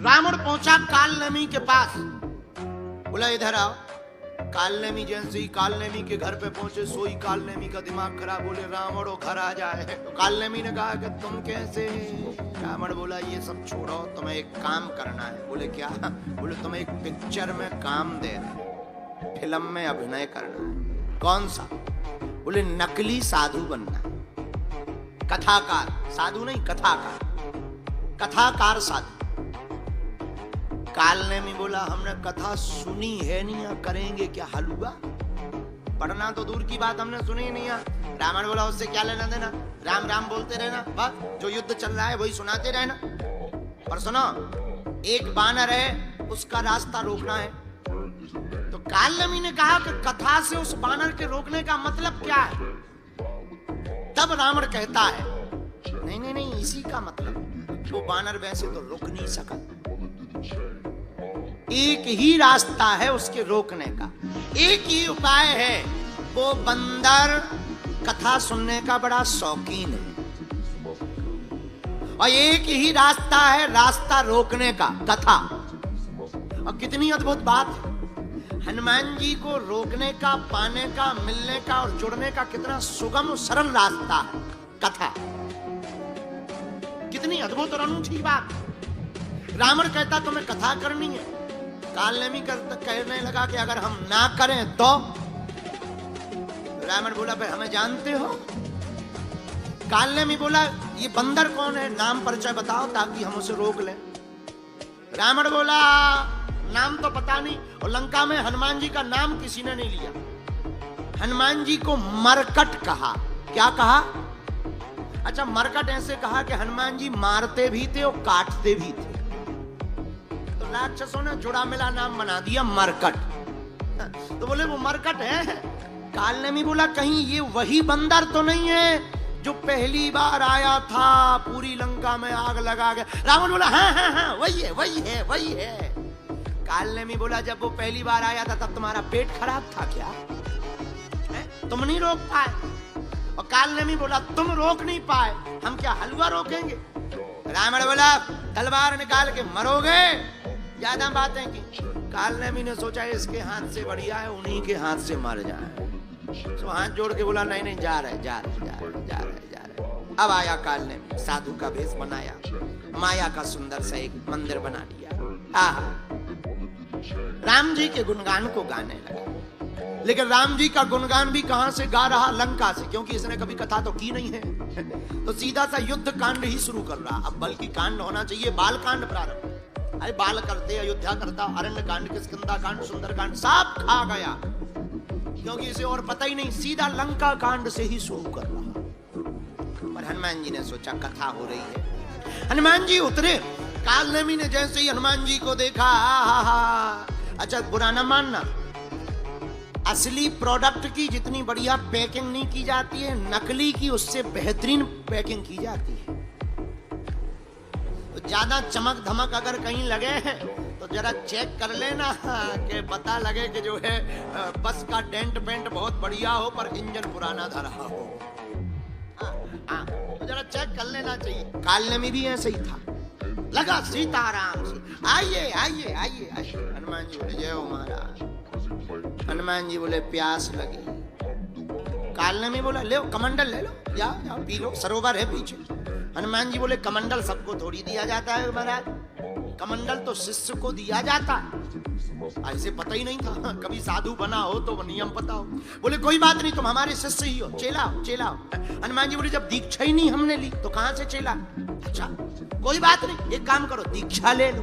रावण पहुंचा कालनेमी के पास, बोला इधर आओ। कालनेमी जैसे ही कालनेमी के घर पे पहुंचे, सोई कालनेमी का दिमाग खराब, बोले रावण वो घर आ जाए। तो कालनेमी ने कहा कि तुम कैसे? रावण बोला ये सब छोड़ो, तुम्हें एक काम करना है। बोले क्या? बोले तुम्हें एक पिक्चर में काम दे रहे, फिल्म में अभिनय करना है। कौन सा? बोले नकली साधु बनना, कथाकार, साधु नहीं कथाकार, कथाकार साधु। कालनेमी बोला हमने कथा सुनी है नहीं, या करेंगे क्या हलवा? पढ़ना तो दूर की बात, हमने सुनी नहीं है। रावण बोला उससे क्या लेना देना, राम राम बोलते रहना, बस जो युद्ध चल रहा है वही सुनाते रहना। और सुनो, एक बानर है, उसका रास्ता रोकना है। तो कालनेमी ने कहा कि कथा से उस बानर के रोकने का मतलब क्या है? तब रावण कहता है नहीं नहीं नहीं, इसी का मतलब, वो बानर वैसे तो रुक नहीं सका, एक ही रास्ता है उसके रोकने का, एक ही उपाय है। वो बंदर कथा सुनने का बड़ा शौकीन है, और एक ही रास्ता है रास्ता रोकने का, कथा। और कितनी अद्भुत बात है, हनुमान जी को रोकने का, पाने का, मिलने का और जुड़ने का कितना सुगम और सरल रास्ता है, कथा। कितनी अद्भुत और अनूठी बात। रावण कहता तुम्हें कथा करनी है, कालनेमी कहने लगा कि अगर हम ना करें तो? रावण बोला भाई हमें जानते हो? कालनेमी बोला ये बंदर कौन है, नाम परिचय बताओ ताकि हम उसे रोक लें। रावण बोला नाम तो पता नहीं, और लंका में हनुमान जी का नाम किसी ने नहीं लिया। हनुमान जी को मरकट कहा। क्या कहा? अच्छा, मरकट ऐसे कहा कि हनुमान जी मारते भी थे और काटते भी थे, तो राक्षसों ने जुड़ा मिला नाम बना दिया मरकट। तो बोले वो मरकट है। कालनेमी बोला कहीं ये वही बंदर तो नहीं है जो पहली बार आया था, पूरी लंका में आग लगा गया? रावण बोला हाँ हाँ हाँ वही है वही है वही है। कालनेमी बोला जब वो पहली बार आया था तब तुम्हारा पेट खराब था क्या? तुम नहीं रोक पाए? और कालनेमी बोला तुम रोक नहीं पाए, हम क्या हलवा रोकेंगे? रावण बोला तलवार निकाल के मरोगे, ज्यादा बातें की। कालनेमी ने सोचा इसके हाथ से बढ़िया है उन्हीं के हाथ से मर जाए, तो हाथ जोड़ के बोला नहीं नहीं जा रहे जा रहे जा रहे जा रहे जा रहे। अब आया कालनेमी, साधु का भेष बनाया, माया का सुंदर सा एक मंदिर बना दिया। आहा, राम जी के गुणगान को गाने लगा। लेकिन राम जी का गुणगान भी कहां से गा रहा? लंका से, क्योंकि इसने कभी कथा तो की नहीं है। तो सीधा सा युद्ध कांड ही शुरू कर रहा। अब बल्कि कांड होना चाहिए बाल कांड प्रारंभ। अरे बाल करते, अयोध्या करता, अरण्य कांड, किष्किंधा कांड, सुंदर कांड सब खा गया, क्योंकि इसे और पता ही नहीं। सीधा लंका कांड से ही शुरू कर रहा। पर हनुमान जी ने सोचा कथा हो रही है। हनुमान जी उतरे। कालनेमी ने जैसे ही हनुमान जी को देखा, अच्छा बुरा ना मानना, असली प्रोडक्ट की जितनी बढ़िया पैकिंग नहीं की जाती है, नकली की उससे बेहतरीन पैकिंग की जाती है। तो ज्यादा चमक धमक अगर कहीं लगे तो जरा चेक कर लेना कि पता लगे कि जो है बस का डेंट पेंट बहुत बढ़िया हो पर इंजन पुराना धरा हो। तो जरा चेक कर लेना चाहिए। कालनेमी भी ऐसे ही था, लगा सीताराम से आइए आइए आइए आइए। हनुमान जी बोले जय हो महाराज। हनुमान जी बोले प्यास लगी। कालनेमी बोला ले कमंडल ले लो, जाओ जाओ पी लो, सरोवर है पीछे। हनुमान जी बोले कमंडल सबको थोड़ी दिया जाता है महाराज, कमंडल तो शिष्य को दिया जाता है। ऐसे पता ही नहीं था, कभी साधु बना हो तो नियम पता हो। बोले कोई बात नहीं, तुम हमारे शिष्य ही हो, चेला हो चेला हो। हनुमान जी बोले जब दीक्षा ही नहीं हमने ली तो कहां से चेला? अच्छा कोई बात नहीं, एक काम करो दीक्षा ले लो।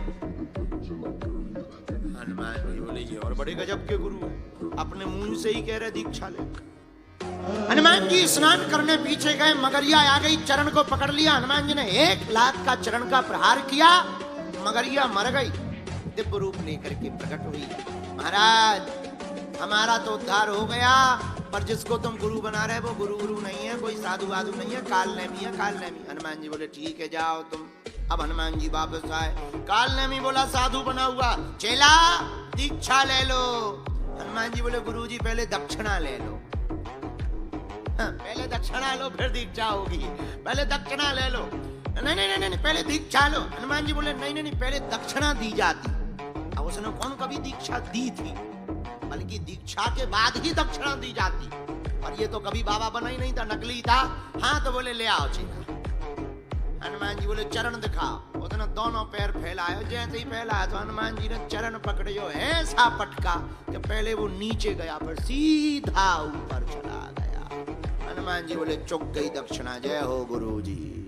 हनुमान जी बोले ये और बड़े गजब के गुरु है, अपने मुंह से ही कह रहे दीक्षा ले। हनुमान जी स्नान करने पीछे गए, मगरिया आ गई, चरण को पकड़ लिया। हनुमान जी ने 1 लाख का चरण का प्रहार किया, मगरिया मर गई, दिव्य रूप लेकर के प्रकट हुई। महाराज हमारा तो उद्धार हो गया, पर जिसको तुम गुरु बना रहे वो गुरु नहीं है, कोई साधु वाधु नहीं है, कालनेमी है कालनेमी। हनुमान जी बोले ठीक है जाओ तुम। अब हनुमान जी वापस आए। कालनेमी बोला साधु बना हुआ, चेला दीक्षा ले लो। हनुमान जी बोले गुरु जी पहले दक्षिणा ले लो। पहले दक्षिणा लो फिर दीक्षा होगी, पहले दक्षिणा ले लो। नहीं नहीं नहीं नहीं पहले दीक्षा लो। हनुमान जी बोले नहीं नहीं नहीं पहले दक्षिणा दी जाती। अब उसने कौन कभी दीक्षा दी थी, बल्कि दीक्षा के बाद ही दक्षिणा दी जाती। और ये तो कभी बाबा बना ही नहीं था, नकली था। हाँ तो बोले ले आओ चीखा। हनुमान जी बोले चरण दिखाओ। उसने दोनों पैर फैलाए, जैसे ही फैलाया तो हनुमान जी ने चरण पकड़े, जो ऐसा पटका कि पहले वो नीचे गया फिर सीधा ऊपर चला गया। हनुमान जी बोले चुक गई दक्षिणा, जय हो गुरु जी।